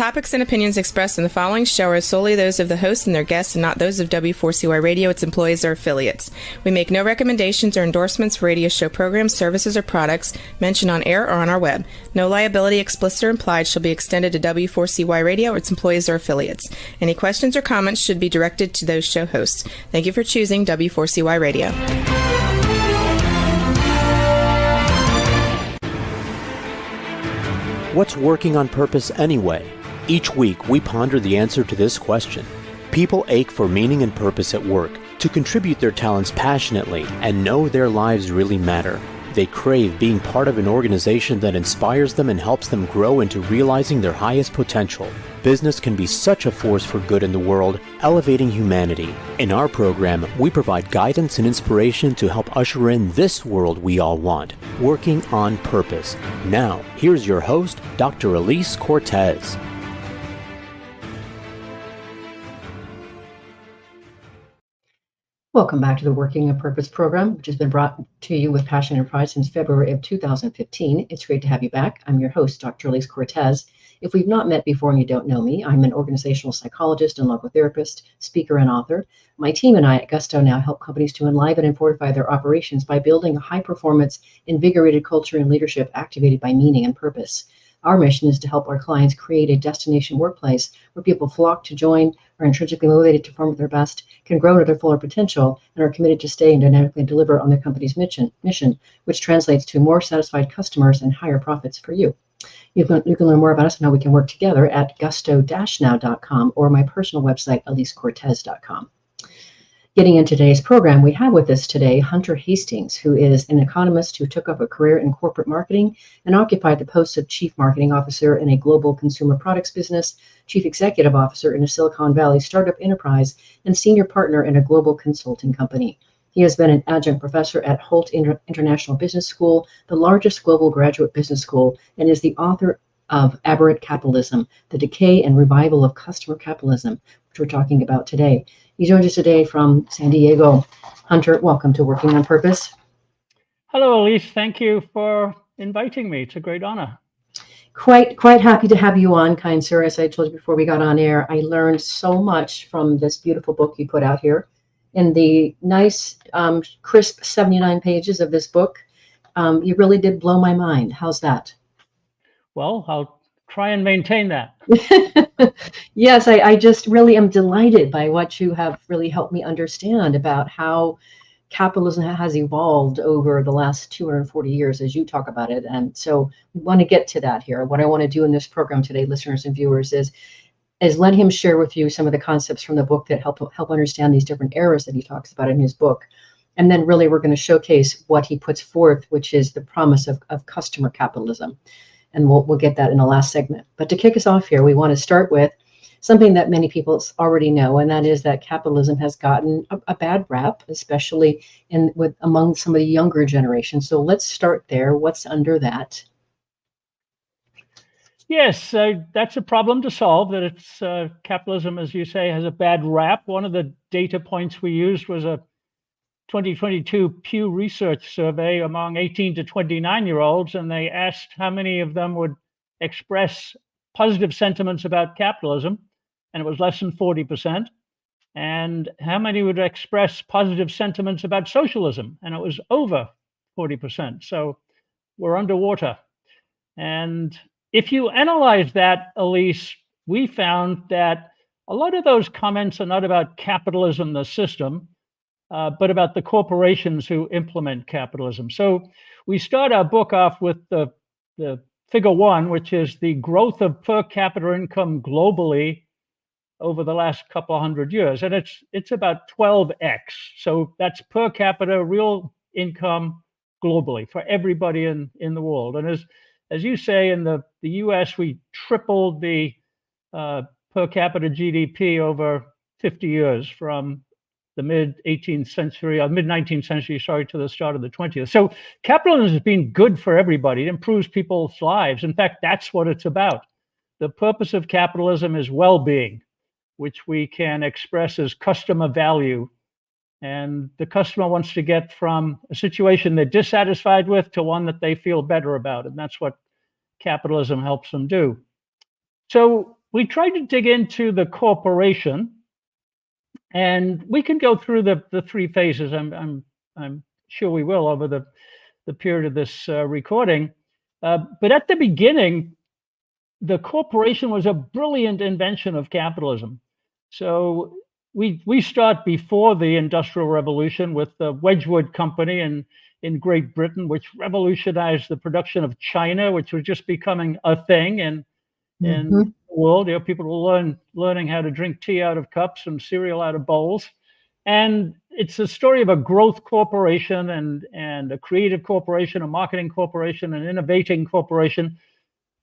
topics and opinions expressed in the following show are solely those of the hosts and their guests and not those of W4CY Radio, its employees, or affiliates. We make no recommendations or endorsements for radio show programs, services, or products mentioned on air or on our web. No liability, explicit or implied, shall be extended to W4CY Radio or its employees or affiliates. Any questions or comments should be directed to those show hosts. Thank you for choosing W4CY Radio. What's working on purpose anyway? Each week, we ponder the answer to this question. People ache for meaning and purpose at work, to contribute their talents passionately and know their lives really matter. They crave being part of an organization that inspires them and helps them grow into realizing their highest potential. Business can be such a force for good in the world, elevating humanity. In our program, we provide guidance and inspiration to help usher in this world we all want, working on purpose. Now, here's your host, Dr. Elise Cortez. Welcome back to the Working on Purpose program, which has been brought to you with passion and pride since February of 2015. It's great to have you back. I'm your host, Dr. Elise Cortez. If we've not met before and you don't know me, I'm an organizational psychologist and logotherapist, speaker, and author. My team and I at Gusto now help companies to enliven and fortify their operations by building a high-performance, invigorated culture and leadership activated by meaning and purpose. Our mission is to help our clients create a destination workplace where people flock to join, are intrinsically motivated to perform at their best, can grow to their fuller potential, and are committed to stay and dynamically deliver on their company's mission, which translates to more satisfied customers and higher profits for you. You can learn more about us and how we can work together at gusto-now.com or my personal website, elisecortez.com. Getting into today's program, we have with us today Hunter Hastings, who is an economist who took up a career in corporate marketing and occupied the posts of Chief Marketing Officer in a global consumer products business, Chief Executive Officer in a Silicon Valley startup enterprise, and Senior Partner in a global consulting company. He has been an adjunct professor at Holt International Business School, the largest global graduate business school, and is the author of Aberrant Capitalism, The Decay and Revival of Customer Capitalism, which we're talking about today. He joins us today from San Diego. Hunter, welcome to Working on Purpose. Hello, Elise. Thank you for inviting me. It's a great honor. Quite happy to have you on, kind sir. As I told you before we got on air, I learned so much from this beautiful book you put out here. In the nice, crisp 79 pages of this book, you really did blow my mind. How's that? Well, I'll try and maintain that. Yes, I just really am delighted by what you have really helped me understand about how capitalism has evolved over the last 240 years, as you talk about it. And so we want to get to that here. What I want to do in this program today, listeners and viewers, is let him share with you some of the concepts from the book that help understand these different eras that he talks about in his book. And then really we're going to showcase what he puts forth, which is the promise of customer capitalism. And we'll get that in the last segment. But to kick us off here, we want to start with something that many people already know, and that is that capitalism has gotten a bad rap, especially among some of the younger generations. So let's start there. What's under that? Yes, that's a problem to solve, that it's capitalism, as you say, has a bad rap. One of the data points we used was a 2022 Pew Research survey among 18 to 29-year-olds, and they asked how many of them would express positive sentiments about capitalism, and it was less than 40%, and how many would express positive sentiments about socialism, and it was over 40%. So we're underwater. And if you analyze that, Elise, we found that a lot of those comments are not about capitalism, the system, but about the corporations who implement capitalism. So we start our book off with the figure one, which is the growth of per capita income globally over the last couple of hundred years. And it's about 12x. So that's per capita real income globally for everybody in the world. And as you say, in the US, we tripled the per capita GDP over 50 years, from the mid-18th century, or mid-19th century, to the start of the 20th. So capitalism has been good for everybody. It improves people's lives. In fact, that's what it's about. The purpose of capitalism is well-being, which we can express as customer value. And the customer wants to get from a situation they're dissatisfied with to one that they feel better about. And that's what capitalism helps them do. So we tried to dig into the corporation, and we can go through the three phases. I'm sure we will over the period of this recording. But at the beginning, the corporation was a brilliant invention of capitalism. So we start before the Industrial Revolution with the Wedgwood Company in Great Britain, which revolutionized the production of china, which was just becoming a thing in the world. You know, people were learning how to drink tea out of cups and cereal out of bowls. And it's a story of a growth corporation and a creative corporation, a marketing corporation, an innovating corporation.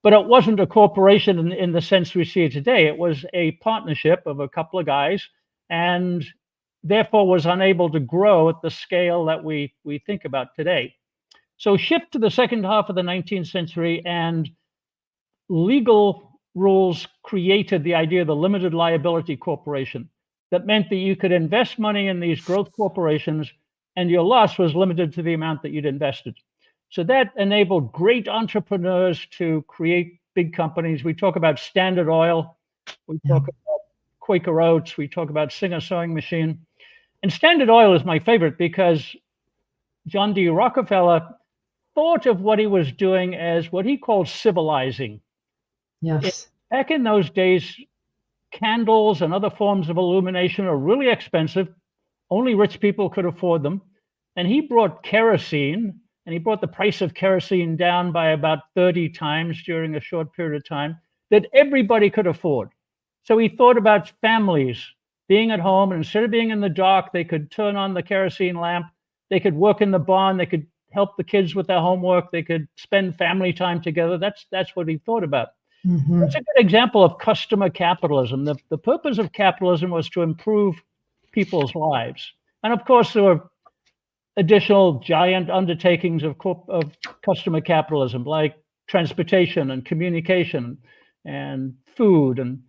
But it wasn't a corporation in the sense we see it today. It was a partnership of a couple of guys, and therefore was unable to grow at the scale that we think about today. So shift to the second half of the 19th century, and legal rules created the idea of the limited liability corporation. That meant that you could invest money in these growth corporations, and your loss was limited to the amount that you'd invested. So that enabled great entrepreneurs to create big companies. We talk about Standard Oil, we talk about Quaker Oats, we talk about Singer Sewing Machine. And Standard Oil is my favorite because John D. Rockefeller thought of what he was doing as what he called civilizing. Yes. Back in those days, candles and other forms of illumination are really expensive. Only rich people could afford them. And he brought kerosene, and he brought the price of kerosene down by about 30 times during a short period of time that everybody could afford. So he thought about families being at home, and instead of being in the dark, they could turn on the kerosene lamp, they could work in the barn, they could help the kids with their homework, they could spend family time together. That's what he thought about. That's a good example of customer capitalism. The purpose of capitalism was to improve people's lives. And of course, there were additional giant undertakings of customer capitalism, like transportation and communication and food. And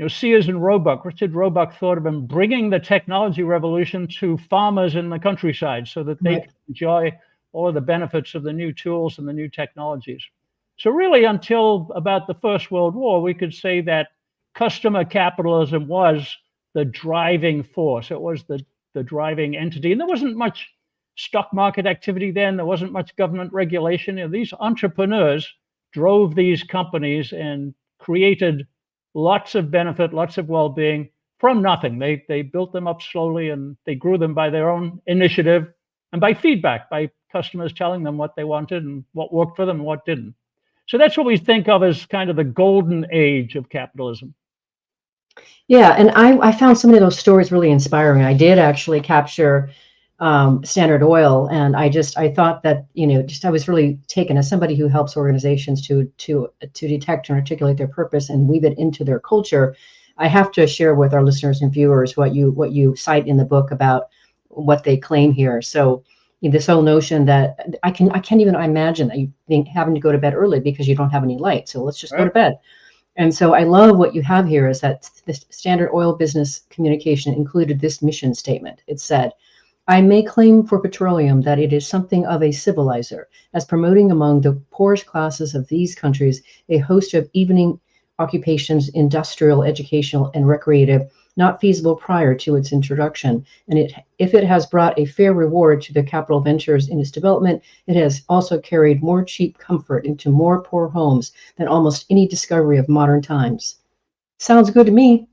Sears and Roebuck, Richard Roebuck thought of bringing the technology revolution to farmers in the countryside so that they could enjoy all of the benefits of the new tools and the new technologies. So really, until about the First World War, we could say that customer capitalism was the driving force. It was the driving entity. And there wasn't much stock market activity then. There wasn't much government regulation. These entrepreneurs drove these companies and created lots of benefit, lots of well-being from nothing. They built them up slowly, and they grew them by their own initiative and by feedback, by customers telling them what they wanted and what worked for them and what didn't. So that's what we think of as kind of the golden age of capitalism. Yeah, and I found some of those stories really inspiring. I did actually capture Standard Oil, and I thought that I was really taken as somebody who helps organizations to detect and articulate their purpose and weave it into their culture. I have to share with our listeners and viewers what you cite in the book about what they claim here. So this whole notion that I can't even imagine that you think having to go to bed early because you don't have any light. So let's just go to bed. And so I love what you have here is that the Standard Oil business communication included this mission statement. It said, "I may claim for petroleum that it is something of a civilizer, as promoting among the poorest classes of these countries a host of evening occupations, industrial, educational, and recreative, not feasible prior to its introduction. And if it has brought a fair reward to the capital ventures in its development, it has also carried more cheap comfort into more poor homes than almost any discovery of modern times." Sounds good to me.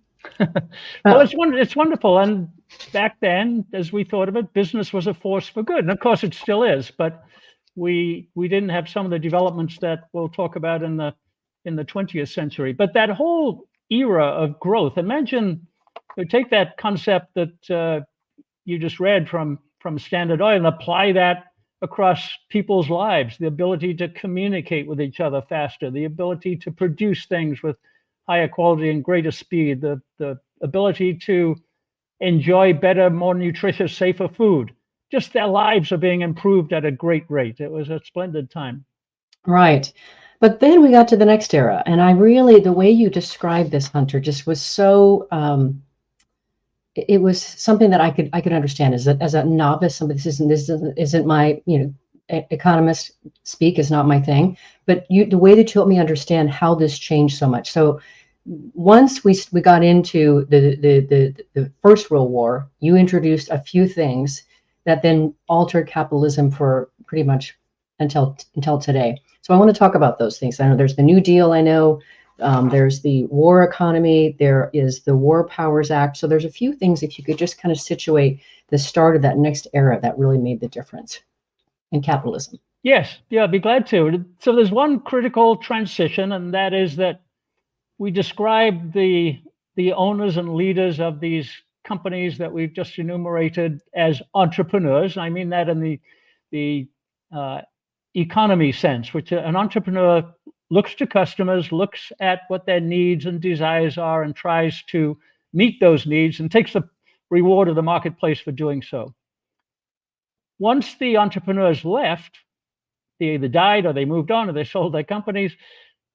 Well, it's wonderful. And back then, as we thought of it, business was a force for good. And of course, it still is. But we didn't have some of the developments that we'll talk about in the 20th century. But that whole era of growth, imagine, take that concept that you just read from Standard Oil and apply that across people's lives, the ability to communicate with each other faster, the ability to produce things with higher quality and greater speed, the ability to enjoy better, more nutritious, safer food. Just their lives are being improved at a great rate. It was a splendid time. Right. But then we got to the next era. And the way you described this, Hunter, just was so, it was something that I could understand as a novice. This isn't my, economist speak is not my thing, but the way that you helped me understand how this changed so much. So once we got into the First World War, you introduced a few things that then altered capitalism for pretty much until today. So I want to talk about those things. I know there's the New Deal. I know there's the war economy. There is the War Powers Act. So there's a few things, if you could just kind of situate the start of that next era that really made the difference in capitalism. Yes, yeah, I'd be glad to. So there's one critical transition, and that is that we describe the owners and leaders of these companies that we've just enumerated as entrepreneurs. I mean that in the economy sense, which an entrepreneur looks to customers, looks at what their needs and desires are, and tries to meet those needs and takes the reward of the marketplace for doing so. Once the entrepreneurs left, they either died or they moved on or they sold their companies,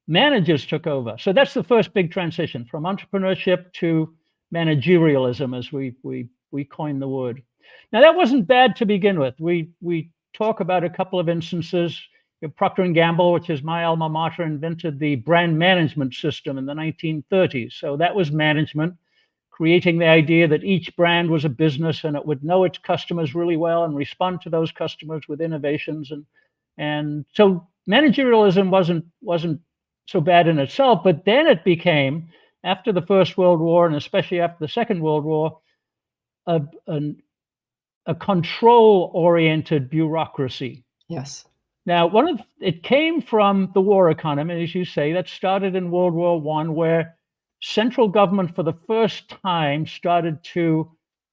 managers took over. So that's the first big transition from entrepreneurship to managerialism, as we coined the word. Now, that wasn't bad to begin with. We talk about a couple of instances. Procter & Gamble, which is my alma mater, invented the brand management system in the 1930s. So that was management, creating the idea that each brand was a business and it would know its customers really well and respond to those customers with innovations. And so managerialism wasn't so bad in itself, but then it became, after the First World War and especially after the Second World War, a control-oriented bureaucracy. Yes. Now, it came from the war economy, as you say, that started in World War I, where central government for the first time started to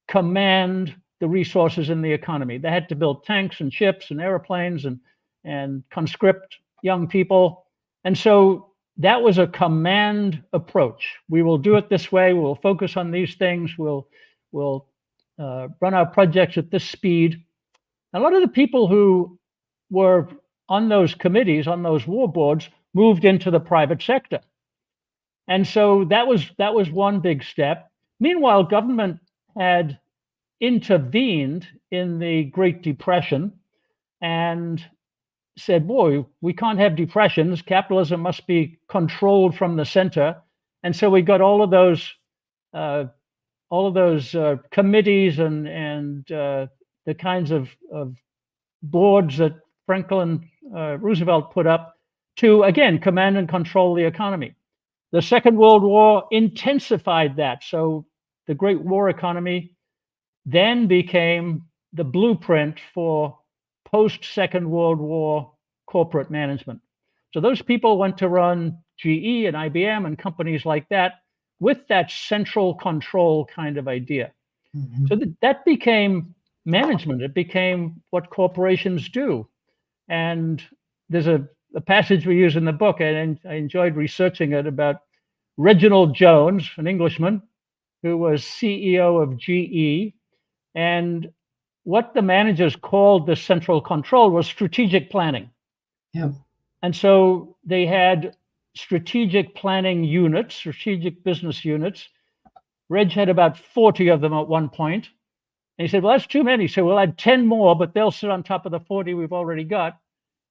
command the resources in the economy. They had to build tanks and ships and airplanes and conscript young people. And so that was a command approach. We will do it this way. We'll focus on these things. We'll run our projects at this speed. A lot of the people who were on those committees, on those war boards, moved into the private sector. And so that was one big step. Meanwhile, government had intervened in the Great Depression and said, boy, we can't have depressions. Capitalism must be controlled from the center. And so we got all of those committees and the kinds of boards that Franklin Roosevelt put up to, again, command and control the economy. The Second World War intensified that. So the Great War economy then became the blueprint for post-Second World War corporate management. So those people went to run GE and IBM and companies like that with that central control kind of idea. Mm-hmm. So that became management. It became what corporations do. And there's a passage we use in the book, and I enjoyed researching it, about Reginald Jones, an Englishman, who was CEO of GE. And what the managers called the central control was strategic planning. Yeah. And so they had strategic planning units, strategic business units. Reg had about 40 of them at one point. And he said, well, that's too many. So we'll add 10 more, but they'll sit on top of the 40 we've already got.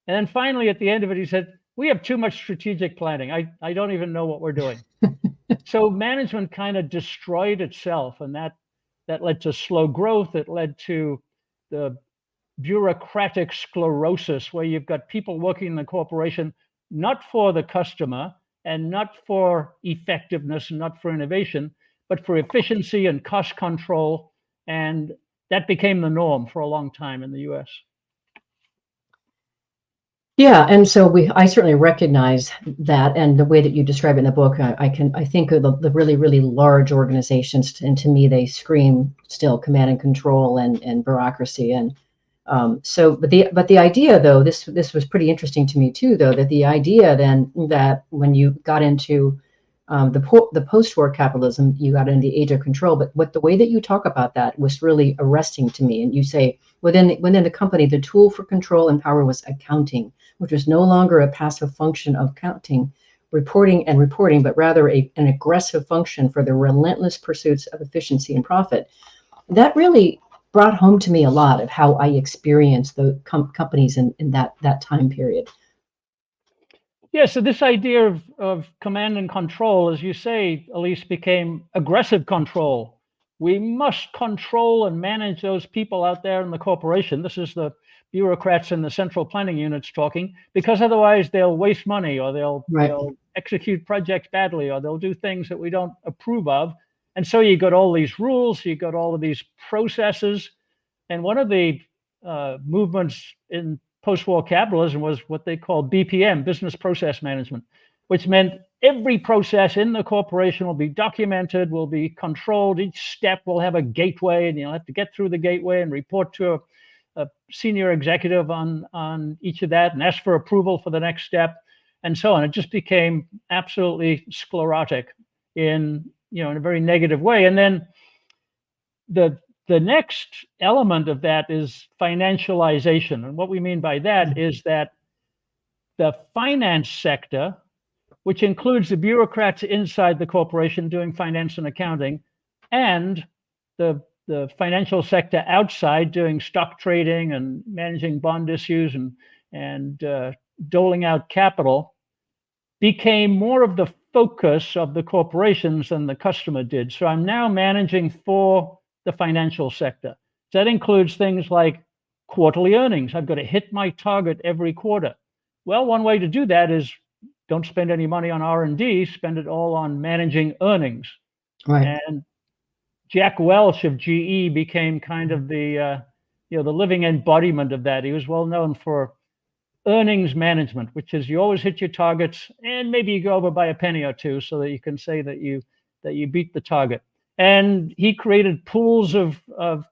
And then finally, at the end of it, he said, we have too much strategic planning. I don't even know what we're doing. So management kind of destroyed itself, and that led to slow growth. It led to the bureaucratic sclerosis, where you've got people working in the corporation not for the customer and not for effectiveness and not for innovation, but for efficiency and cost control. And that became the norm for a long time in the US. Yeah, and so I certainly recognize that, and the way that you describe it in the book, I think of the really, really large organizations, and to me they scream still command and control and bureaucracy. And but the idea, though, this was pretty interesting to me too, though, that the idea then that when you got into the post-war capitalism, you got into the age of control. But the way that you talk about that was really arresting to me. And you say within the company, the tool for control and power was accounting, which was no longer a passive function of counting, reporting, but rather an aggressive function for the relentless pursuits of efficiency and profit. That really brought home to me a lot of how I experienced the companies in that time period. Yeah, so this idea of command and control, as you say, Elise, became aggressive control. We must control and manage those people out there in the corporation. This is the bureaucrats in the central planning units talking, because otherwise they'll waste money, or they'll execute projects badly, or they'll do things that we don't approve of. And so you got all these rules, you got all of these processes. And one of the movements in post-war capitalism was what they called BPM, business process management, which meant every process in the corporation will be documented, will be controlled. Each step will have a gateway, and you'll have to get through the gateway and report to a senior executive on each of that and ask for approval for the next step, and so on. It just became absolutely sclerotic in a very negative way. And then the next element of that is financialization. And what we mean by that is that the finance sector, which includes the bureaucrats inside the corporation doing finance and accounting, and the financial sector outside doing stock trading and managing bond issues and doling out capital, became more of the focus of the corporations than the customer did. So I'm now managing for the financial sector. That includes things like quarterly earnings. I've got to hit my target every quarter. Well, one way to do that is don't spend any money on R&D, spend it all on managing earnings. Right. And Jack Welch of GE became kind of the living embodiment of that. He was well known for earnings management, which is you always hit your targets and maybe you go over by a penny or two so that you can say that you beat the target. And he created pools of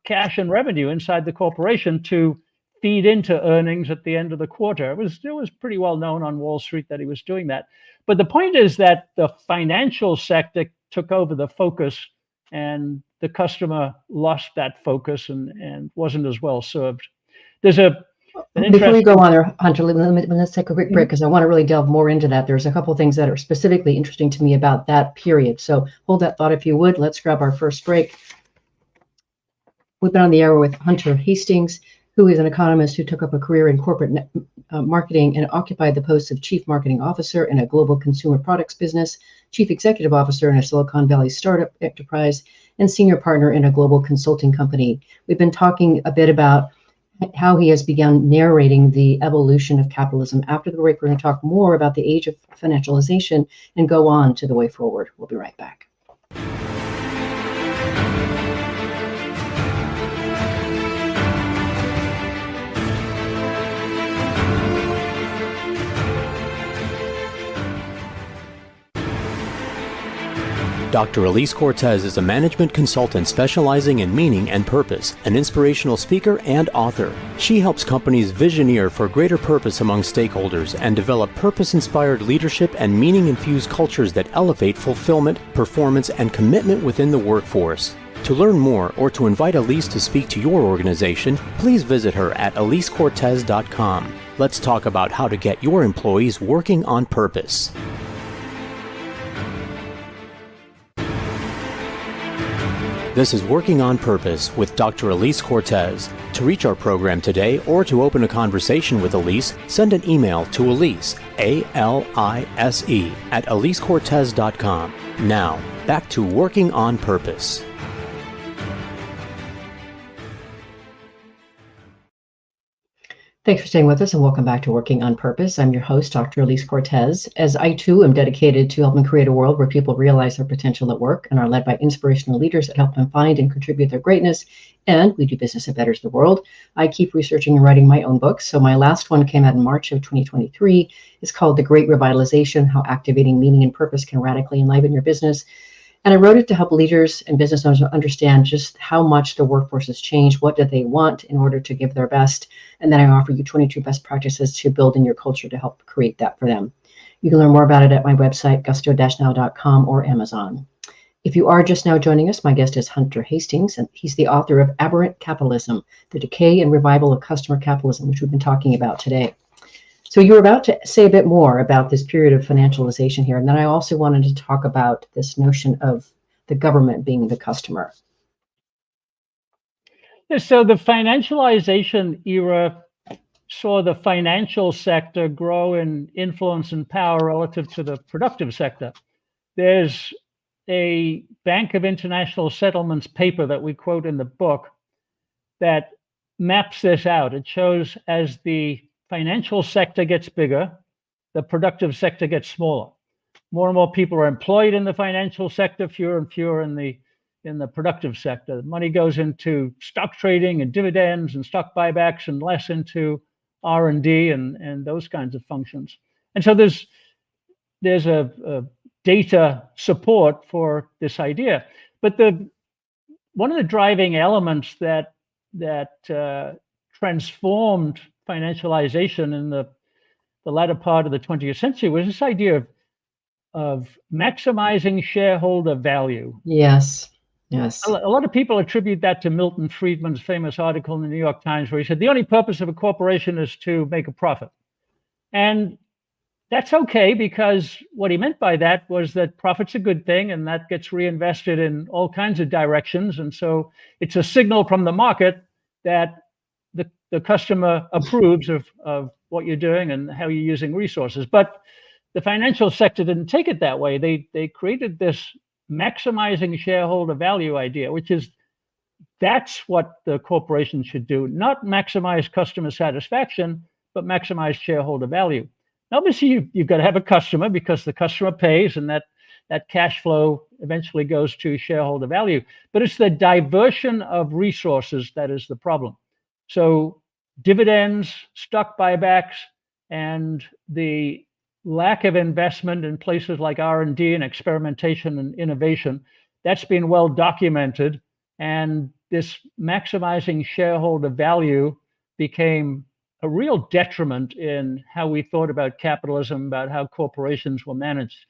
cash and revenue inside the corporation to feed into earnings at the end of the quarter. It was pretty well known on Wall Street that he was doing that. But the point is that the financial sector took over the focus, and the customer lost that focus and wasn't as well served. There's Before we go on there, Hunter, let's take a quick break because I want to really delve more into that. There's a couple of things that are specifically interesting to me about that period. So hold that thought if you would. Let's grab our first break. We've been on the air with Hunter Hastings, who is an economist who took up a career in corporate marketing and occupied the posts of chief marketing officer in a global consumer products business, chief executive officer in a Silicon Valley startup enterprise, and senior partner in a global consulting company. We've been talking a bit about how he has begun narrating the evolution of capitalism. After the break, we're going to talk more about the age of financialization and go on to the way forward. We'll be right back. Dr. Elise Cortez is a management consultant specializing in meaning and purpose, an inspirational speaker and author. She helps companies visioneer for greater purpose among stakeholders and develop purpose-inspired leadership and meaning-infused cultures that elevate fulfillment, performance, and commitment within the workforce. To learn more or to invite Elise to speak to your organization, please visit her at elisecortez.com. Let's talk about how to get your employees working on purpose. This is Working on Purpose with Dr. Elise Cortez. To reach our program today or to open a conversation with Elise, send an email to Elise, A-L-I-S-E, at elisecortez.com. Now, back to Working on Purpose. Thanks for staying with us and welcome back to Working on Purpose. I'm your host, Dr. Elise Cortez, as I too am dedicated to helping create a world where people realize their potential at work and are led by inspirational leaders that help them find and contribute their greatness. And we do business that betters the world. I keep researching and writing my own books. So my last one came out in March of 2023. It's called The Great Revitalization: How Activating Meaning and Purpose Can Radically Enliven Your Business. And I wrote it to help leaders and business owners understand just how much the workforce has changed. What do they want in order to give their best? And then I offer you 22 best practices to build in your culture to help create that for them. You can learn more about it at my website, gusto-now.com or Amazon. If you are just now joining us, my guest is Hunter Hastings, and he's the author of Aberrant Capitalism, The Decay and Revival of Customer Capitalism, which we've been talking about today. So you were about to say a bit more about this period of financialization here. And then I also wanted to talk about this notion of the government being the customer. So the financialization era saw the financial sector grow in influence and power relative to the productive sector. There's a Bank of International Settlements paper that we quote in the book that maps this out. It shows as the financial sector gets bigger, the productive sector gets smaller. More and more people are employed in the financial sector, fewer and fewer in the productive sector. Money goes into stock trading and dividends and stock buybacks, and less into R&D and those kinds of functions. And so there's a data support for this idea. But one of the driving elements that transformed financialization in the latter part of the 20th century was this idea of maximizing shareholder value. Yes. A lot of people attribute that to Milton Friedman's famous article in the New York Times, where he said the only purpose of a corporation is to make a profit. And that's okay, because what he meant by that was that profit's a good thing, and that gets reinvested in all kinds of directions. And so it's a signal from the market that the customer approves of what you're doing and how you're using resources. But the financial sector didn't take it that way. They created this maximizing shareholder value idea, which is that's what the corporation should do, not maximize customer satisfaction, but maximize shareholder value. Obviously, you've got to have a customer, because the customer pays, and that cash flow eventually goes to shareholder value. But it's the diversion of resources that is the problem. So dividends, stock buybacks, and the lack of investment in places like R&D and experimentation and innovation, that's been well documented. And this maximizing shareholder value became a real detriment in how we thought about capitalism, about how corporations were managed.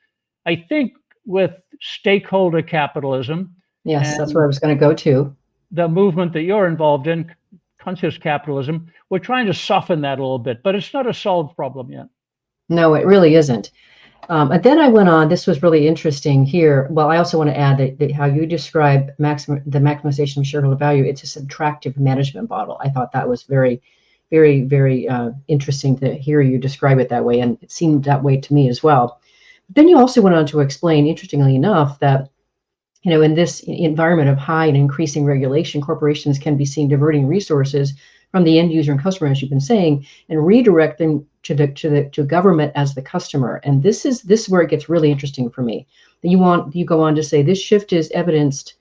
I think with stakeholder capitalism, yes, that's where I was going to go to, the movement that you're involved in, conscious capitalism, we're trying to soften that a little bit, but it's not a solved problem yet. No, it really isn't. And then I went on, this was really interesting here. Well, I also want to add that how you describe the maximization of shareholder value, it's a subtractive management model. I thought that was very, very, very interesting to hear you describe it that way. And it seemed that way to me as well. But then you also went on to explain, interestingly enough, that in this environment of high and increasing regulation, corporations can be seen diverting resources from the end user and customer, as you've been saying, and redirect them to government as the customer. And this is where it gets really interesting for me. You go on to say this shift is evidenced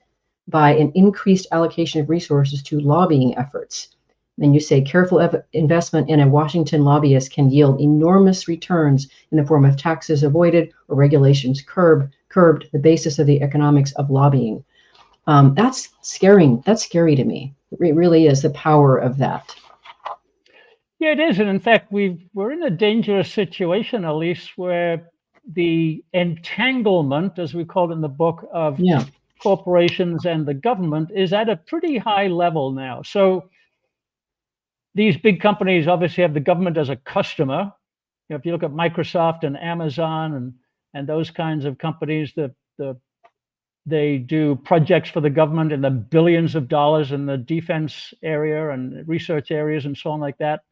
by an increased allocation of resources to lobbying efforts. And you say careful investment in a Washington lobbyist can yield enormous returns in the form of taxes avoided or regulations curbed, the basis of the economics of lobbying. That's scary. That's scary to me. It really is, the power of that. Yeah, it is. And in fact, we're in a dangerous situation, Elise, where the entanglement, as we call it in the book, of corporations and the government is at a pretty high level now. So these big companies obviously have the government as a customer. If you look at Microsoft and Amazon and those kinds of companies, they do projects for the government in the billions of dollars in the defense area and research areas and so on like that.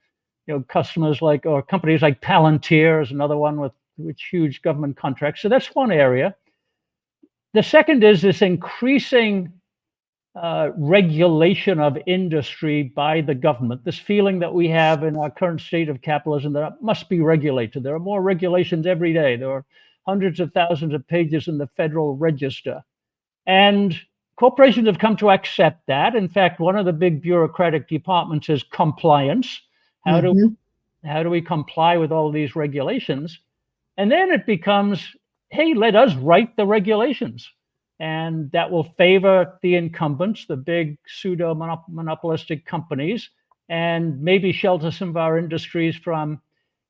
Customers or companies like Palantir is another one with huge government contracts. So that's one area. The second is this increasing regulation of industry by the government, this feeling that we have in our current state of capitalism that it must be regulated. There are more regulations every day. There are hundreds of thousands of pages in the Federal Register. And corporations have come to accept that. In fact, one of the big bureaucratic departments is compliance. How do we comply with all these regulations? And then it becomes, hey, let us write the regulations. And that will favor the incumbents, the big pseudo-monopolistic companies, and maybe shelter some of our industries from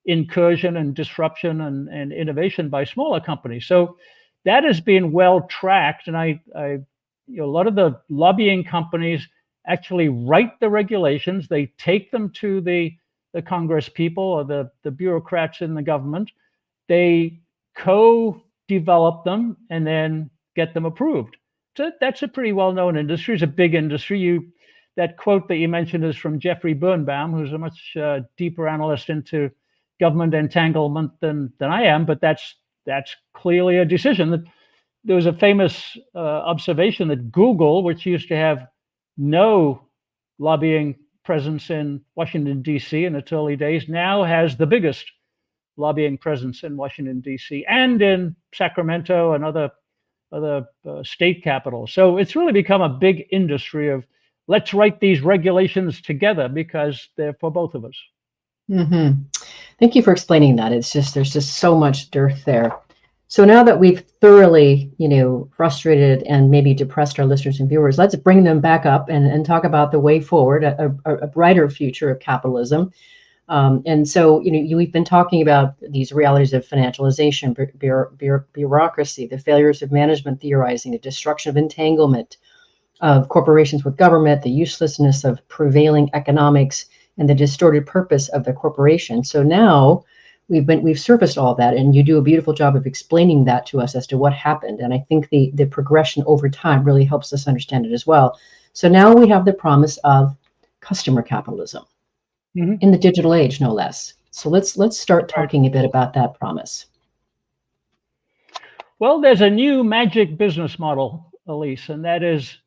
incursion and disruption and innovation by smaller companies. So that has been well tracked. And a lot of the lobbying companies actually write the regulations. They take them to the Congress people or the bureaucrats in the government. They co-develop them and then get them approved. So that's a pretty well-known industry. It's a big industry. that quote that you mentioned is from Jeffrey Birnbaum, who's a much deeper analyst into government entanglement than I am, but that's clearly a decision. That there was a famous observation that Google, which used to have no lobbying presence in Washington, D.C. in its early days, now has the biggest lobbying presence in Washington, D.C. and in Sacramento and other state capitals. So it's really become a big industry of let's write these regulations together because they're for both of us. Mm-hmm. Thank you for explaining that. It's just, there's just so much dearth there. So now that we've thoroughly, frustrated and maybe depressed our listeners and viewers, let's bring them back up and talk about the way forward, a brighter future of capitalism. And so, we've been talking about these realities of financialization, bureaucracy, the failures of management theorizing, the destruction of entanglement of corporations with government, the uselessness of prevailing economics, and the distorted purpose of the corporation. So now we've surfaced all that, and you do a beautiful job of explaining that to us as to what happened. And I think the progression over time really helps us understand it as well. So now we have the promise of customer capitalism. Mm-hmm. In the digital age, no less. So let's start talking a bit about that promise. Well, there's a new magic business model, Elise, and that is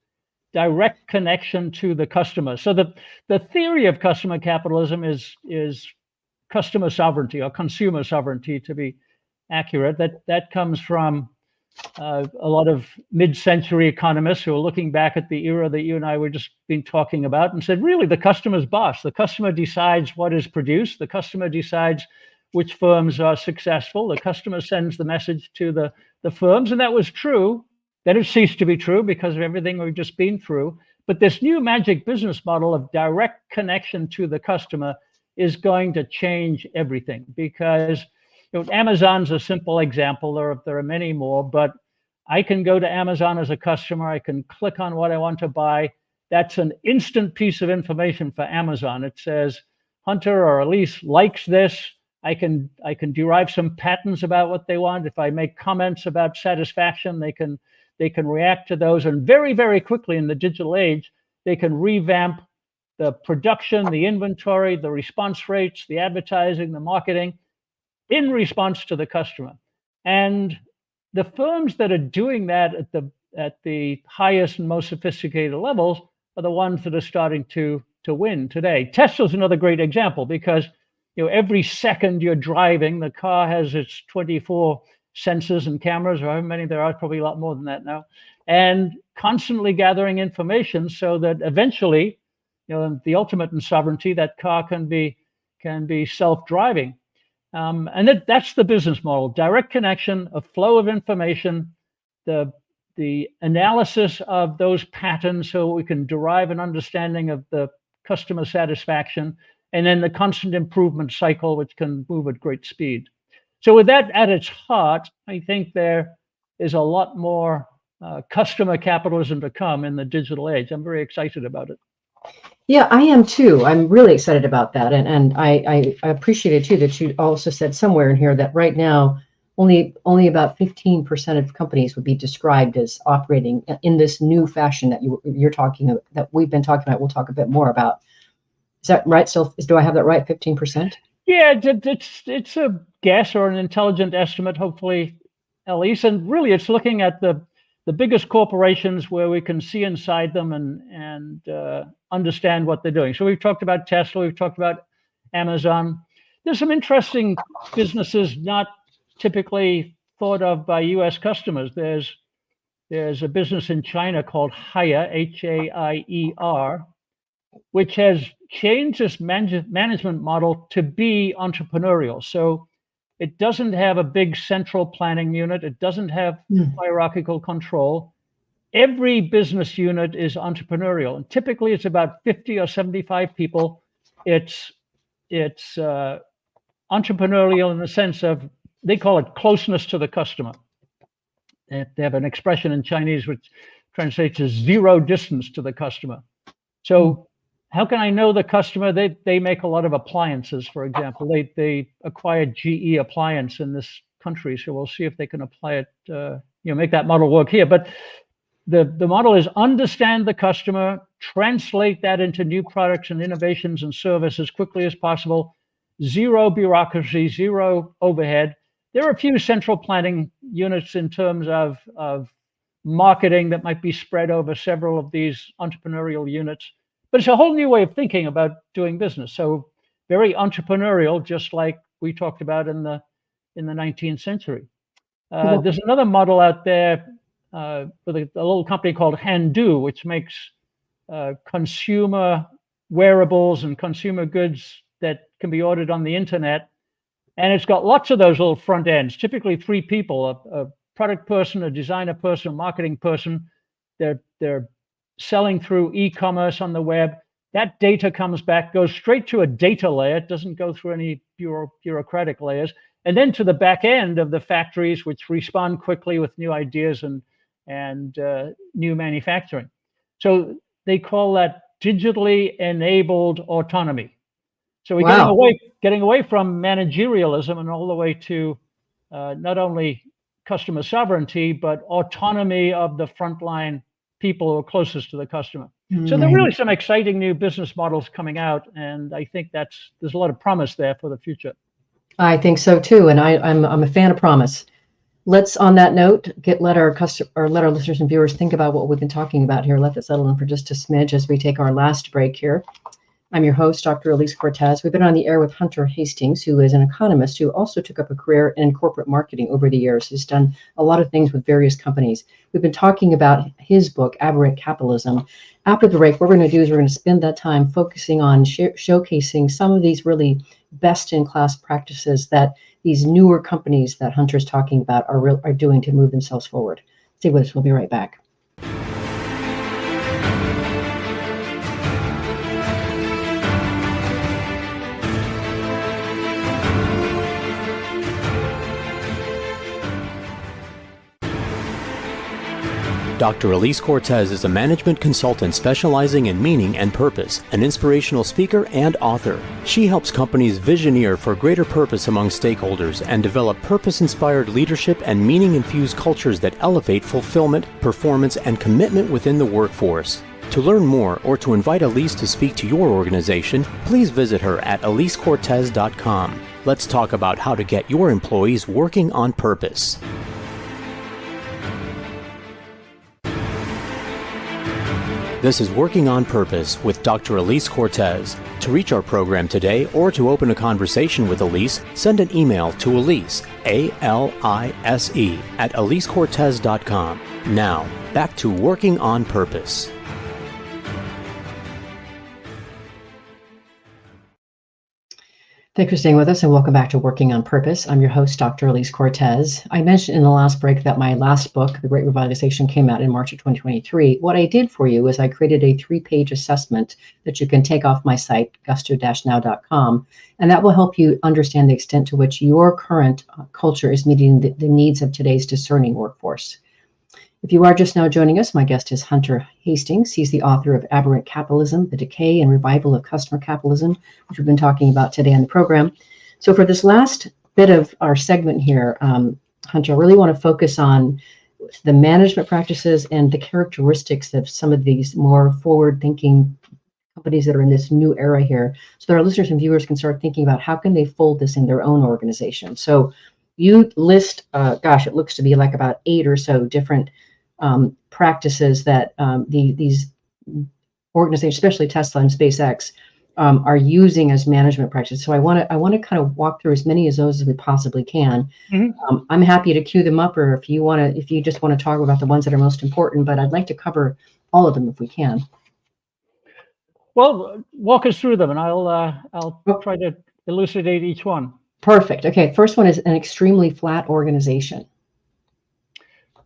direct connection to the customer. So the theory of customer capitalism is customer sovereignty, or consumer sovereignty, to be accurate. That comes from a lot of mid-century economists who are looking back at the era that you and I were just been talking about and said, really, the customer's boss. The customer decides what is produced. The customer decides which firms are successful. The customer sends the message to the firms. And that was true. Then it ceased to be true because of everything we've just been through. But this new magic business model of direct connection to the customer is going to change everything, because Amazon's a simple example. There are many more, but I can go to Amazon as a customer. I can click on what I want to buy. That's an instant piece of information for Amazon. It says Hunter or Elise likes this. I can derive some patterns about what they want. If I make comments about satisfaction, they can react to those, and very, very quickly in the digital age, they can revamp the production, the inventory, the response rates, the advertising, the marketing, in response to the customer. And the firms that are doing that at the highest and most sophisticated levels are the ones that are starting to win today. Tesla's another great example, because every second you're driving, the car has its 24 sensors and cameras, or however many there are, probably a lot more than that now, and constantly gathering information so that eventually, the ultimate in sovereignty, that car can be self-driving. And that's the business model: direct connection, a flow of information, the analysis of those patterns so we can derive an understanding of the customer satisfaction, and then the constant improvement cycle, which can move at great speed. So with that at its heart, I think there is a lot more customer capitalism to come in the digital age. I'm very excited about it. Yeah, I am too. I'm really excited about that. And I appreciate it too that you also said somewhere in here that right now, only about 15% of companies would be described as operating in this new fashion that you're talking about, that we've been talking about. We'll talk a bit more about. Is that right? So do I have that right? 15%? Yeah, it's a guess or an intelligent estimate, hopefully, Elise. And really, it's looking at the biggest corporations where we can see inside them and understand what they're doing. So we've talked about Tesla, we've talked about Amazon. There's some interesting businesses not typically thought of by U.S. customers. There's a business in China called Haier, H-A-I-E-R, which has changed its management model to be entrepreneurial. So it doesn't have a big central planning unit. It doesn't have hierarchical control. Every business unit is entrepreneurial, and typically it's about 50 or 75 people. It's entrepreneurial in the sense of, they call it closeness to the customer. They have an expression in Chinese which translates as zero distance to the customer. So how can I know the customer? They make a lot of appliances, for example. They acquired GE Appliance in this country, so we'll see if they can apply it, make that model work here. But the model is understand the customer, translate that into new products and innovations and service as quickly as possible, zero bureaucracy, zero overhead. There are a few central planning units in terms of marketing that might be spread over several of these entrepreneurial units, but it's a whole new way of thinking about doing business. So very entrepreneurial, just like we talked about in the 19th century. There's another model out there with a little company called Handu, which makes consumer wearables and consumer goods that can be ordered on the internet. And it's got lots of those little front ends, typically 3 people, a product person, a designer person, a marketing person. They're selling through e-commerce on the web. That data comes back, goes straight to a data layer. It doesn't go through any bureaucratic layers. And then to the back end of the factories, which respond quickly with new ideas and new manufacturing. So they call that digitally enabled autonomy. So we're getting away from managerialism and all the way to not only customer sovereignty, but autonomy of the frontline people who are closest to the customer. So there are really some exciting new business models coming out, and I think there's a lot of promise there for the future. I think so too, and I'm a fan of promise. Let's, on that note, let our listeners and viewers think about what we've been talking about here. Let that settle in for just a smidge as we take our last break here. I'm your host, Dr. Elise Cortez. We've been on the air with Hunter Hastings, who is an economist who also took up a career in corporate marketing over the years. He's done a lot of things with various companies. We've been talking about his book, Aberrant Capitalism. After the break, what we're going to do is we're going to spend that time focusing on showcasing some of these really best-in-class practices that these newer companies that Hunter's talking about are doing to move themselves forward. Stay with us. We'll be right back. Dr. Elise Cortez is a management consultant specializing in meaning and purpose, an inspirational speaker and author. She helps companies visioneer for greater purpose among stakeholders and develop purpose-inspired leadership and meaning-infused cultures that elevate fulfillment, performance, and commitment within the workforce. To learn more or to invite Elise to speak to your organization, please visit her at elisecortez.com. Let's talk about how to get your employees working on purpose. This is Working on Purpose with Dr. Elise Cortez. To reach our program today or to open a conversation with Elise, send an email to Elise, A-L-I-S-E, at elisecortez.com. Now, back to Working on Purpose. Thanks for staying with us and welcome back to Working on Purpose. I'm your host, Dr. Elise Cortez. I mentioned in the last break that my last book, The Great Revitalization, came out in March of 2023. What I did for you is I created a 3-page assessment that you can take off my site, gusto-now.com, and that will help you understand the extent to which your current culture is meeting the needs of today's discerning workforce. If you are just now joining us, my guest is Hunter Hastings. He's the author of Aberrant Capitalism, The Decay and Revival of Customer Capitalism, which we've been talking about today on the program. So for this last bit of our segment here, Hunter, I really want to focus on the management practices and the characteristics of some of these more forward-thinking companies that are in this new era here, so that our listeners and viewers can start thinking about how can they fold this in their own organization. So you list, it looks to be like about 8 or so different practices that these organizations, especially Tesla and SpaceX, are using as management practices. So I want to kind of walk through as many of those as we possibly can. Mm-hmm. I'm happy to cue them up, or if you just want to talk about the ones that are most important. But I'd like to cover all of them if we can. Well, walk us through them, and I'll try to elucidate each one. Perfect. Okay. First one is an extremely flat organization.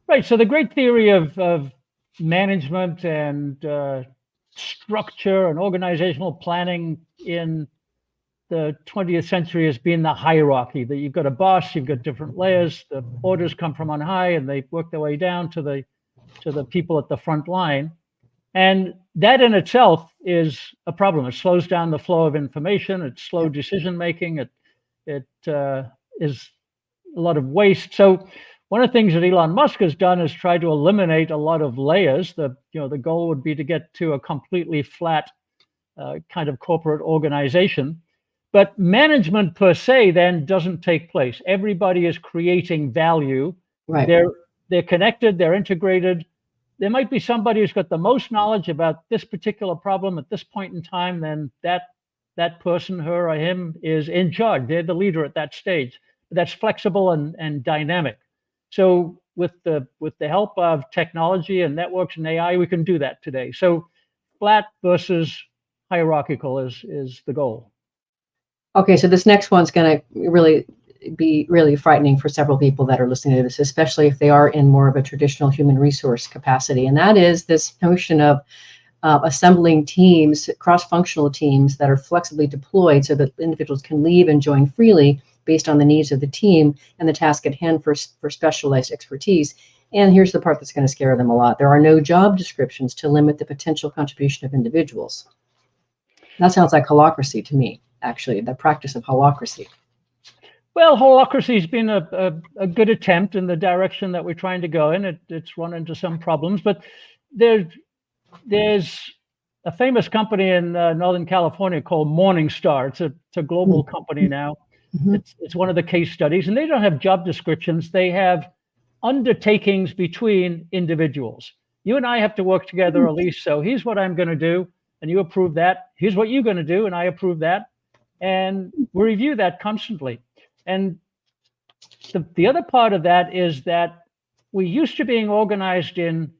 Right. So the great theory of management and structure and organizational planning in the 20th century has been the hierarchy, that you've got a boss, you've got different layers, the orders come from on high and they work their way down to the people at the front line. And that in itself is a problem. It slows down the flow of information. It's slow decision making. It is a lot of waste. So One of the things that Elon Musk has done is try to eliminate a lot of layers. The goal would be to get to a completely flat kind of corporate organization. But management per se then doesn't take place. Everybody is creating value. Right. They're connected, they're integrated. There might be somebody who's got the most knowledge about this particular problem at this point in time, then that person, her or him, is in charge. They're the leader at that stage. But that's flexible and dynamic. So with the help of technology and networks and AI, we can do that today. So flat versus hierarchical is the goal. Okay, so this next one's going to really be really frightening for several people that are listening to this, especially if they are in more of a traditional human resource capacity. And that is this notion of assembling teams, cross-functional teams that are flexibly deployed so that individuals can leave and join freely based on the needs of the team and the task at hand for specialized expertise. And here's the part that's going to scare them a lot. There are no job descriptions to limit the potential contribution of individuals. That sounds like holacracy to me, actually, the practice of holacracy. Well, holacracy has been a good attempt in the direction that we're trying to go in. It's run into some problems, but there's a famous company in Northern California called Morningstar. It's a global company now. Mm-hmm. It's one of the case studies, and they don't have job descriptions. They have undertakings between individuals. You and I have to work together, Elise. So here's what I'm going to do, and you approve that. Here's what you're going to do, and I approve that. And we review that constantly. And the other part of that is that we used to being organized in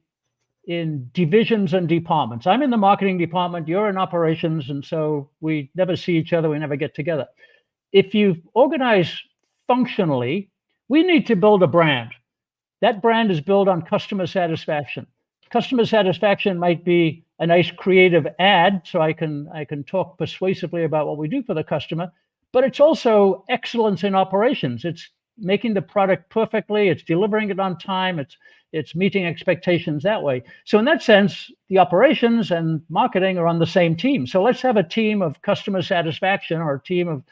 divisions and departments. I'm in the marketing department, you're in operations, and so we never see each other, we never get together. If you organize functionally, we need to build a brand. That brand is built on customer satisfaction. Customer satisfaction might be a nice creative ad, so I can talk persuasively about what we do for the customer, but it's also excellence in operations. It's making the product perfectly, it's delivering it on time, it's meeting expectations that way. So in that sense, the operations and marketing are on the same team. So let's have a team of customer satisfaction or a team of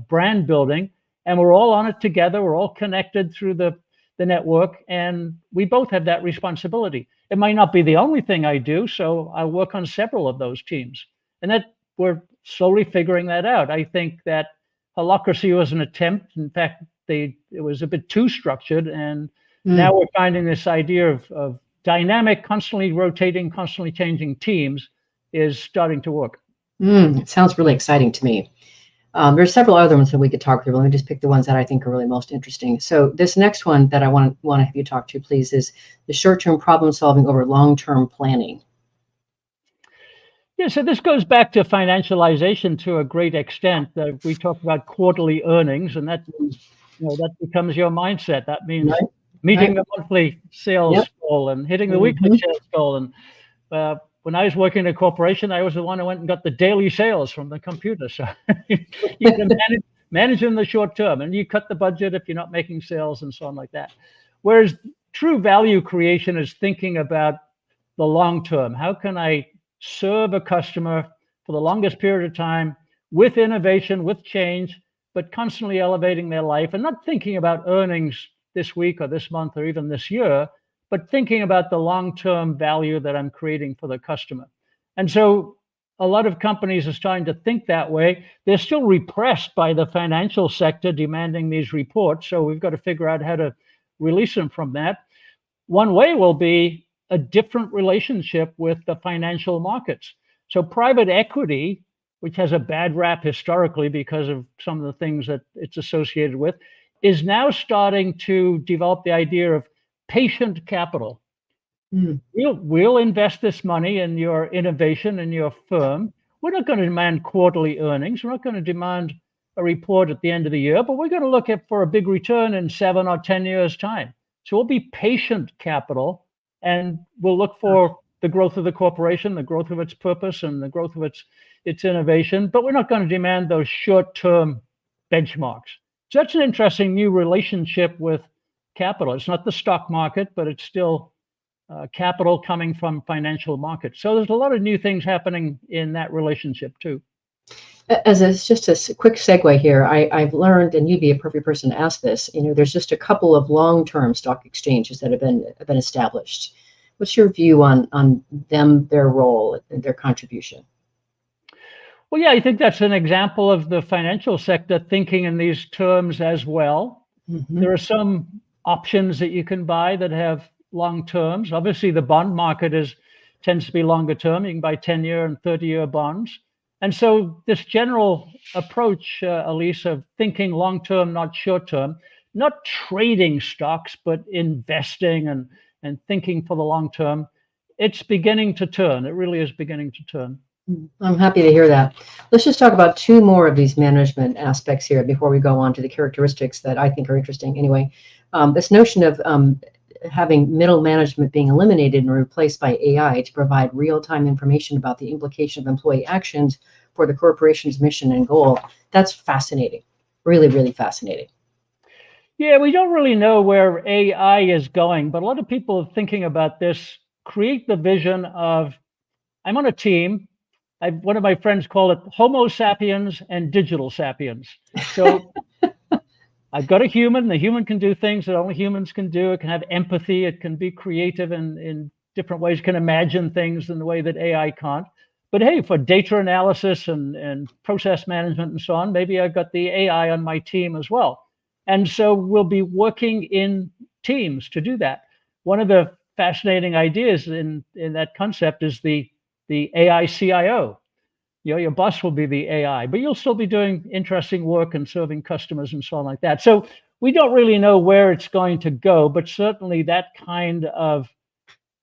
brand building, and we're all on it together. We're all connected through the network, and we both have that responsibility. It might not be the only thing I do, so I work on several of those teams, and that we're slowly figuring that out. I think that holacracy was an attempt. In fact, it was a bit too structured, and now we're finding this idea of dynamic, constantly rotating, constantly changing teams is starting to work. It sounds really exciting to me. There's several other ones that we could talk through. Let me just pick the ones that I think are really most interesting. So this next one that I want to have you talk to, please, is the short-term problem solving over long-term planning. Yeah, so this goes back to financialization to a great extent. We talk about quarterly earnings, and that becomes your mindset. That means meeting the monthly sales goal and hitting the weekly sales goal. And when I was working in a corporation, I was the one who went and got the daily sales from the computer. So you can manage in the short term, and you cut the budget if you're not making sales and so on like that. Whereas true value creation is thinking about the long term. How can I serve a customer for the longest period of time with innovation, with change, but constantly elevating their life and not thinking about earnings this week or this month or even this year, but thinking about the long-term value that I'm creating for the customer. And so a lot of companies are starting to think that way. They're still repressed by the financial sector demanding these reports. So we've got to figure out how to release them from that. One way will be a different relationship with the financial markets. So private equity, which has a bad rap historically because of some of the things that it's associated with, is now starting to develop the idea of patient capital. We'll invest this money in your innovation in your firm. We're not going to demand quarterly earnings. We're not going to demand a report at the end of the year, but we're going to look for a big return in 7 or 10 years' time. So we'll be patient capital, and we'll look for the growth of the corporation, the growth of its purpose, and the growth of its innovation, but we're not going to demand those short-term benchmarks. So that's an interesting new relationship with capital. It's not the stock market, but it's still capital coming from financial markets. So there's a lot of new things happening in that relationship too. Just a quick segue here, I've learned, and you'd be a perfect person to ask this. There's just a couple of long-term stock exchanges that have been established. What's your view on them, their role, and their contribution? Well, yeah, I think that's an example of the financial sector thinking in these terms as well. Mm-hmm. There are some options that you can buy that have long terms. Obviously, the bond market tends to be longer term. You can buy 10-year and 30-year bonds. And so this general approach, Elise, of thinking long term, not short term, not trading stocks, but investing and thinking for the long term, it's beginning to turn. It really is beginning to turn. I'm happy to hear that. Let's just talk about two more of these management aspects here before we go on to the characteristics that I think are interesting. Anyway, this notion of having middle management being eliminated and replaced by AI to provide real-time information about the implication of employee actions for the corporation's mission and goal. That's fascinating. Really, really fascinating. Yeah, we don't really know where AI is going, but a lot of people are thinking about this, create the vision of, I'm on a team. One of my friends call it Homo sapiens and digital sapiens. So I've got a human. The human can do things that only humans can do. It can have empathy. It can be creative in different ways, can imagine things in the way that AI can't. But hey, for data analysis and process management and so on, maybe I've got the AI on my team as well. And so we'll be working in teams to do that. One of the fascinating ideas in that concept is the AI CIO. Your boss will be the AI, but you'll still be doing interesting work and serving customers and so on like that. So we don't really know where it's going to go, but certainly that kind of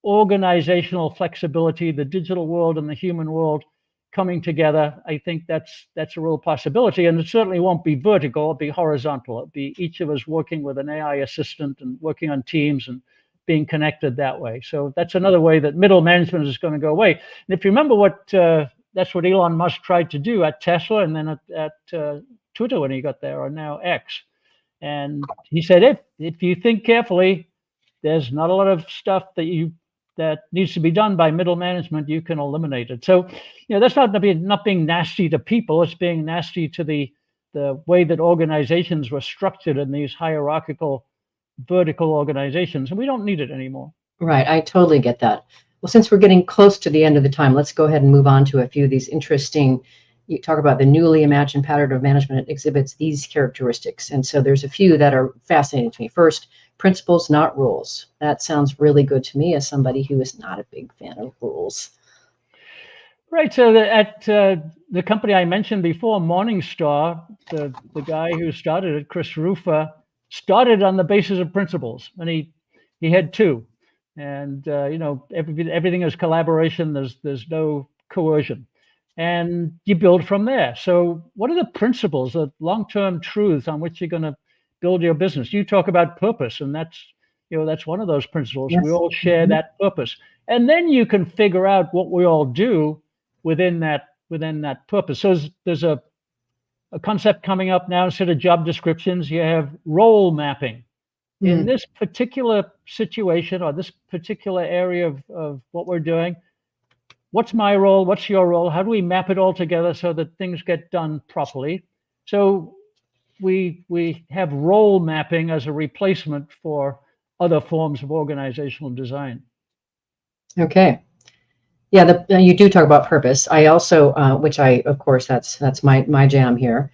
organizational flexibility, the digital world and the human world coming together, I think that's a real possibility. And it certainly won't be vertical, it'll be horizontal. It'll be each of us working with an AI assistant and working on teams and being connected that way. So that's another way that middle management is going to go away. And if you remember that's what Elon Musk tried to do at Tesla and then at Twitter when he got there, or now X. And he said, if you think carefully, there's not a lot of stuff that needs to be done by middle management. You can eliminate it. So, that's not being nasty to people. It's being nasty to the way that organizations were structured in these hierarchical, vertical organizations, and we don't need it anymore. Right. I totally get that. Well, since we're getting close to the end of the time, let's go ahead and move on to a few of these interesting. You talk about the newly imagined pattern of management exhibits these characteristics. And so there's a few that are fascinating to me. First, principles, not rules. That sounds really good to me as somebody who is not a big fan of rules. Right. So at the company I mentioned before, Morningstar, the guy who started it, Chris Rufa, started on the basis of principles, and he had two. And everything is collaboration. There's no coercion, and you build from there. So what are the principles, the long-term truths on which you're going to build your business? You talk about purpose, and that's one of those principles. Yes. We all share that purpose, and then you can figure out what we all do within that purpose. So there's a concept coming up now. Instead of job descriptions, you have role mapping. In this particular situation or this particular area of what we're doing, what's my role? What's your role? How do we map it all together so that things get done properly? So we have role mapping as a replacement for other forms of organizational design. Okay. Yeah, you do talk about purpose. I also, of course, that's my jam here.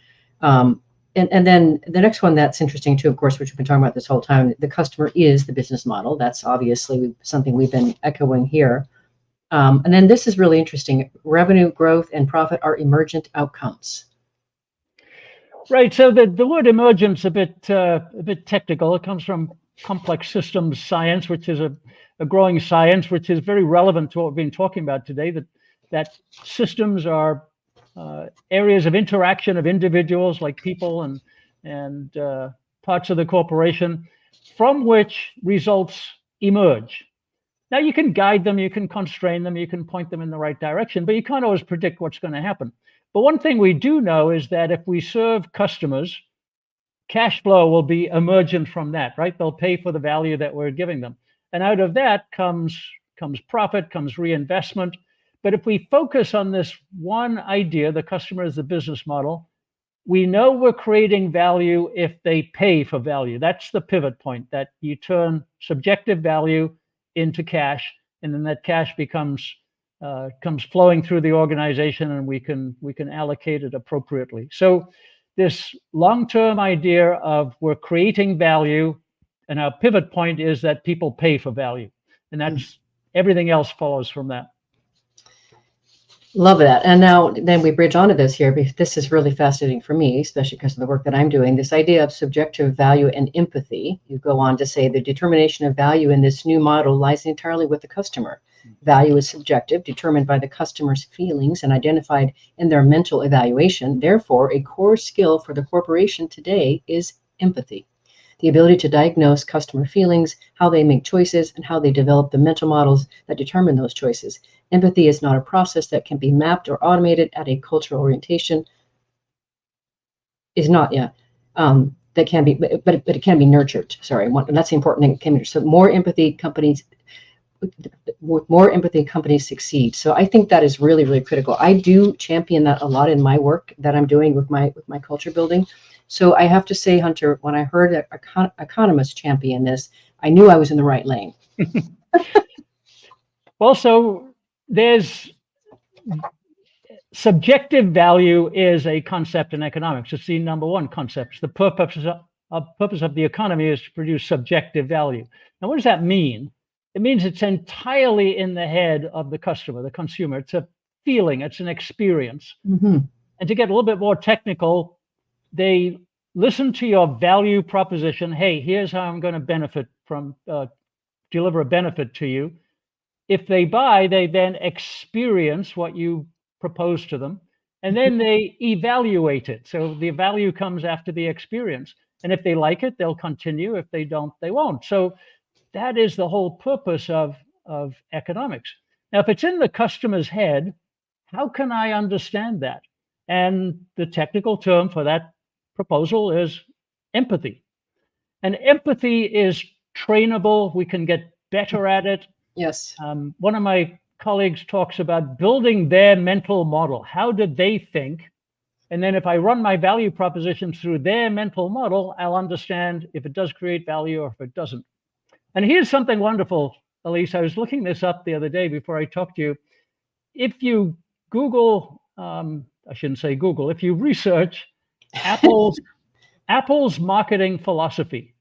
And then the next one that's interesting too, of course, which we've been talking about this whole time, the customer is the business model. That's obviously something we've been echoing here. And then this is really interesting. Revenue growth and profit are emergent outcomes. Right. So the word emergent's a bit technical. It comes from complex systems science, which is a growing science, which is very relevant to what we've been talking about today. That systems are areas of interaction of individuals, like people and parts of the corporation, from which results emerge. Now you can guide them, you can constrain them, you can point them in the right direction, but you can't always predict what's going to happen. But one thing we do know is that if we serve customers, cash flow will be emergent from that, right? They'll pay for the value that we're giving them. And out of that comes profit, comes reinvestment. But if we focus on this one idea, the customer is the business model, we know we're creating value if they pay for value. That's the pivot point, that you turn subjective value into cash, and then that cash comes flowing through the organization, and we can allocate it appropriately. So this long-term idea of we're creating value, and our pivot point is that people pay for value, and that's everything else follows from that. Love that. And now then we bridge onto this here, because this is really fascinating for me, especially because of the work that I'm doing. This idea of subjective value and empathy. You go on to say the determination of value in this new model lies entirely with the customer. Value is subjective, determined by the customer's feelings and identified in their mental evaluation. Therefore, a core skill for the corporation today is empathy. The ability to diagnose customer feelings, how they make choices, and how they develop the mental models that determine those choices. Empathy is not a process that can be mapped or automated at a cultural orientation. Is not yet. That can be, but it can be nurtured. Sorry, and that's the important thing. It can be, so with more empathy, companies succeed. So I think that is really, really critical. I do champion that a lot in my work that I'm doing with my culture building. So I have to say, Hunter, when I heard that economists champion this, I knew I was in the right lane. Well, so there's subjective value is a concept in economics. It's the number one concept. The purpose of the economy is to produce subjective value. Now, what does that mean? It means it's entirely in the head of the customer, the consumer. It's a feeling, it's an experience. Mm-hmm. And to get a little bit more technical, they listen to your value proposition. Hey, here's how I'm going to benefit from, deliver a benefit to you. If they buy, they then experience what you propose to them, and then they evaluate it. So the value comes after the experience. And if they like it, they'll continue. If they don't, they won't. So that is the whole purpose of economics. Now, if it's in the customer's head, how can I understand that? And the technical term for that proposal is empathy. And empathy is trainable. We can get better at it. Yes. One of my colleagues talks about building their mental model. How did they think? And then if I run my value propositions through their mental model, I'll understand if it does create value or if it doesn't. And here's something wonderful, Elise. I was looking this up the other day before I talked to you. If you Google, I shouldn't say Google, if you research Apple's marketing philosophy.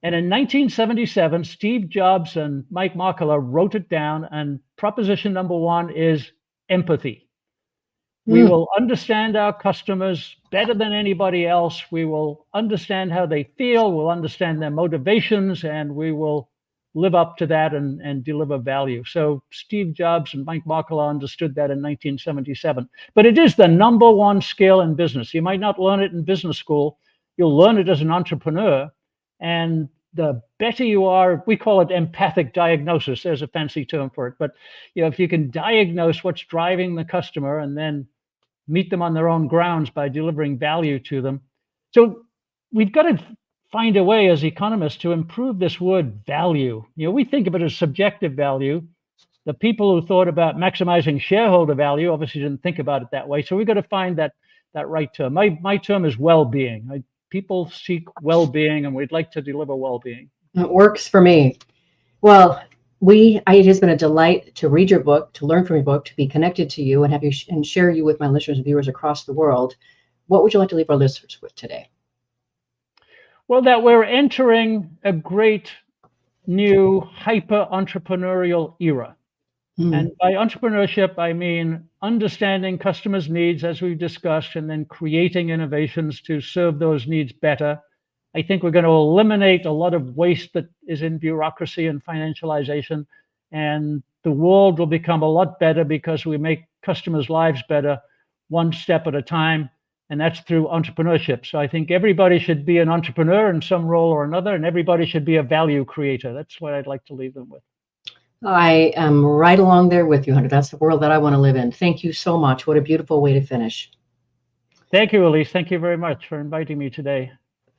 And in 1977, Steve Jobs and Mike Markkula wrote it down, and proposition number one is empathy. We will understand our customers better than anybody else. We will understand how they feel. We'll understand their motivations, and we will live up to that and deliver value. So Steve Jobs and Mike Markkula understood that in 1977. But it is the number one skill in business. You might not learn it in business school. You'll learn it as an entrepreneur. And the better you are, we call it empathic diagnosis. There's a fancy term for it. But if you can diagnose what's driving the customer and then meet them on their own grounds by delivering value to them. So we've got to find a way as economists to improve this word value. We think of it as subjective value. The people who thought about maximizing shareholder value obviously didn't think about it that way. So we've got to find that right term. My term is well-being. People seek well-being, and we'd like to deliver well-being. It works for me. Well, it has been a delight to read your book, to learn from your book, to be connected to you, and have you and share you with my listeners and viewers across the world. What would you like to leave our listeners with today? Well, that we're entering a great new hyper-entrepreneurial era. And by entrepreneurship, I mean understanding customers' needs, as we've discussed, and then creating innovations to serve those needs better. I think we're going to eliminate a lot of waste that is in bureaucracy and financialization, and the world will become a lot better because we make customers' lives better one step at a time, and that's through entrepreneurship. So I think everybody should be an entrepreneur in some role or another, and everybody should be a value creator. That's what I'd like to leave them with. I am right along there with you, Hunter. That's the world that I want to live in. Thank you so much. What a beautiful way to finish. Thank you, Elise. Thank you very much for inviting me today.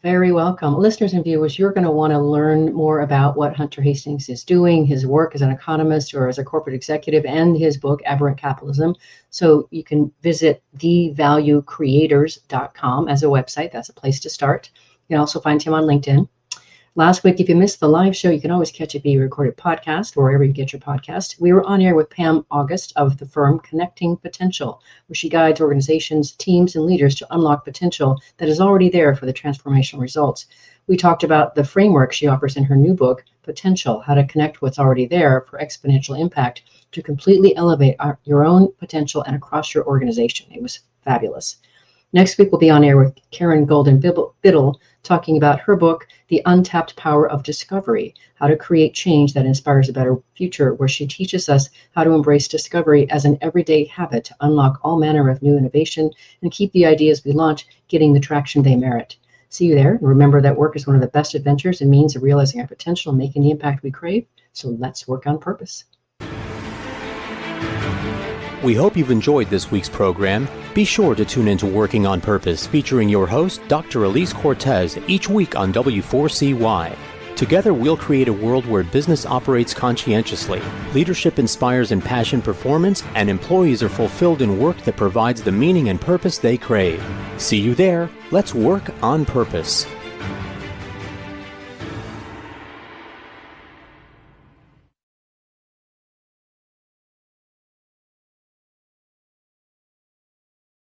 Very welcome. Listeners and viewers, you're going to want to learn more about what Hunter Hastings is doing, his work as an economist or as a corporate executive, and his book, Aberrant Capitalism. So you can visit thevaluecreators.com as a website. That's a place to start. You can also find him on LinkedIn. Last week, if you missed the live show, you can always catch it via recorded podcast or wherever you get your podcast. We were on air with Pam August of the firm Connecting Potential, where she guides organizations, teams, and leaders to unlock potential that is already there for the transformational results. We talked about the framework she offers in her new book, Potential, how to connect what's already there for exponential impact to completely elevate your own potential and across your organization. It was fabulous. Next week, we'll be on air with Karen Golden-Biddle talking about her book, The Untapped Power of Discovery, how to create change that inspires a better future, where she teaches us how to embrace discovery as an everyday habit to unlock all manner of new innovation and keep the ideas we launch getting the traction they merit. See you there. Remember that work is one of the best adventures and means of realizing our potential and making the impact we crave. So let's work on purpose. We hope you've enjoyed this week's program. Be sure to tune into Working on Purpose, featuring your host, Dr. Elise Cortez, each week on W4CY. Together, we'll create a world where business operates conscientiously, leadership inspires impassioned performance, and employees are fulfilled in work that provides the meaning and purpose they crave. See you there. Let's work on purpose.